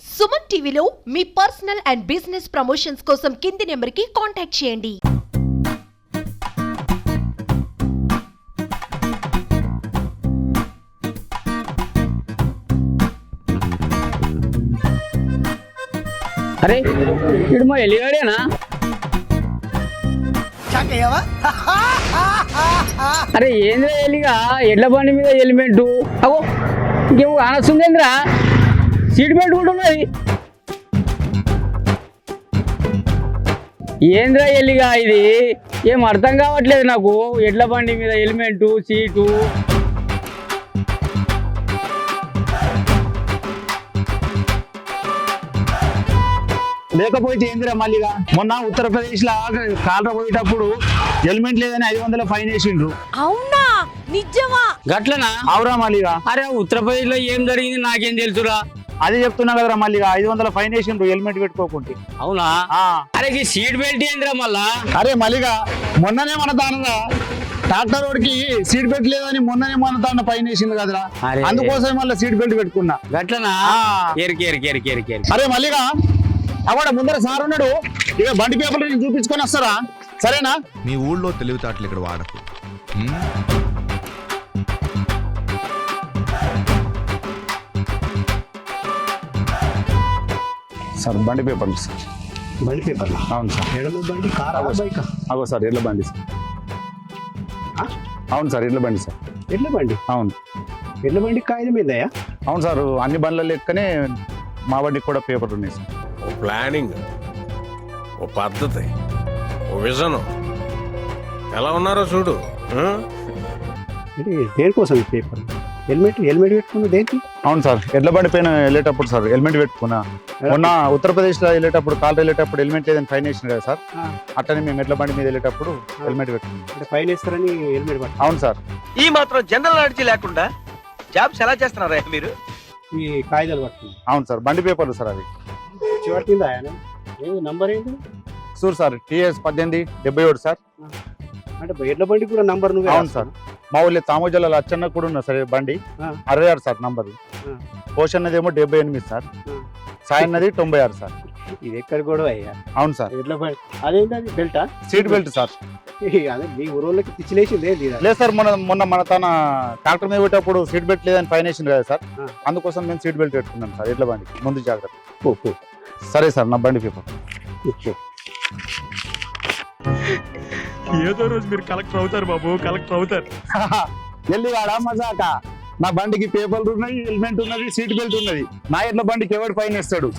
సుమన్ టీవీలో మీ personal and business promotions కోసం కింది నెంబర్కి కాంటాక్ట్ చేయండి. అరే ఇడు మా ఎలిగాడేనా? అరే ఏంద్రా ఎలిగా ఎడ్ల బండి మీద హెల్మెట్ అగో ఇంకేమో అనొస్తుందేంద్రా సీట్ బెల్ట్ కూడా ఉన్నది. ఏంద్రా ఎలిగా ఇది ఏం అర్థం కావట్లేదు నాకు. ఎడ్ల బండి మీద హెల్మెట్ సీటు లేకపోతే ఏందిరా మళ్ళీగా మొన్న ఉత్తరప్రదేశ్ లో కాలర పోయేటప్పుడు హెల్మెట్ లేదని 500 ఫైన్ వేసిండ్రు. అవునా నిజమా? గట్లనా? అవురా మళ్ళీగా? అరే ఉత్తరప్రదేశ్ లో ఏం జరిగింది నాకేం తెలుసురా. అది చెప్తున్నా కదరా మళ్ళీగా 500 ఫైన్ వేసిండ్రు హెల్మెట్ పెట్టుకోకుంటే. అవునా? అరే ఈ సీట్ బెల్ట్ ఏందిరా మళ్ళా? అరే మళ్ళీగా మొన్ననే మన దానరా ట్రాక్టర్ రోడ్కి సీట్ బెల్ట్ లేదని మొన్ననే మన దాన్ని ఫైన్ వేసింది కదరా, అందుకోసం మళ్ళీ సీట్ బెల్ట్ పెట్టుకున్నా. గట్లనా? ఎరికి ఎరికి ఎరికి ఎరికి ఎరికి అరే మళ్ళీగా అవాడ ముందర సార్ ఉన్నాడు, ఇక బండి పేపర్లు నేను చూపించుకొని వస్తారా? సరేనా? మీ ఊళ్ళో తెలివితేటలు ఇక్కడ వాడకు. సార్ బండి పేపర్లు సార్. బండి పేపర్లు? అవును సార్. ఎడమ బండి కార్ బైక్? అగో సార్ ఎడ్ల బండి సార్. అవును సార్ ఎడ్ల బండి సార్. ఎడ్ల బండి? అవును. ఎడ్ల బండి కాగితం మీదయా? అవును సార్, అన్ని బండ్ల లెక్కనే మా బండికి కూడా పేపర్లు ఉన్నాయి సార్. ఓ ప్లానింగ్, ఓ పద్ధతి, ఓ విజన్ ఎలా ఉన్నారో చూడు. అంటే దేనికోసం ఈ పేపర్? హెల్మెట్ పెట్టుకున్నా దేనికి? అవును సార్, ఎడ్ల బండి పైన వెళ్ళేటప్పుడు సార్ హెల్మెట్ పెట్టుకున్నా. మొన్న ఉత్తరప్రదేశ్ లో వెళ్ళేటప్పుడు కాల్ వెళ్ళేటప్పుడు హెల్మెట్ లేదని ఫైన్ వేసింది కదా సార్, అట్లనే మేము ఎడ్ల బండి మీద వెళ్ళేటప్పుడు హెల్మెట్ పెట్టుకున్నాం. అంటే ఫైన్ వేస్తారని హెల్మెట్ పట్టు? అవును సార్. ఈ మాత్రం జనరల్ నాలెడ్జ్ లేకుండా జాబ్స్ ఎలా చేస్తున్నారా మీరు? ఈ కాగితాలు పట్టుకున్నా? అవును సార్, బండి పేపర్లు సార్ అవి. పట్టిందా నంబర్ ఏంటి? సూర్ సార్ TS 1877 సార్. అంటే ఎడ్ల బండి కూడా నంబర్ నువ్వు? అవును సార్, మా ఊళ్ళో తామోజల అచ్చన్న కూడా ఉన్నా సార్ బండి 66 సార్ నంబర్. పోషన్ ఏమో 78 సార్, సాయి అన్నది 96 సార్. ఇది ఎక్కడ కూడా అయ్యా? అవును సార్. ఎడ్ల బండి అదేంటి? అది బెల్టా? Seat belt sir. అదే మీ ఊరోళ్ళకి పిచ్చిలేసింది ఏంటి? లేదు సార్, మొన్న మన తన ట్రాక్టర్ మీద పెట్టేటప్పుడు సీట్ బెల్ట్ లేదని ఫైన్ వేసింది కదా సార్, అందుకోసం మేము సీట్ బెల్ట్ పెట్టుకున్నాం సార్ ఎడ్ల బండికి ముందు జాగ్రత్త. సరే సార్, నా బండి పేపర్. ఏదో రోజు మీరు కలెక్టర్ అవుతారు బాబు, కలెక్టర్ అవుతారు. ఎల్లివాడా మజాక? నా బండికి పేపర్లు ఉన్నాయి, హెల్మెట్ ఉన్నది, సీట్ బెల్ట్ ఉన్నది. నా ఎడ్ల బండికి ఎవడు ఫైన్ వేస్తాడు?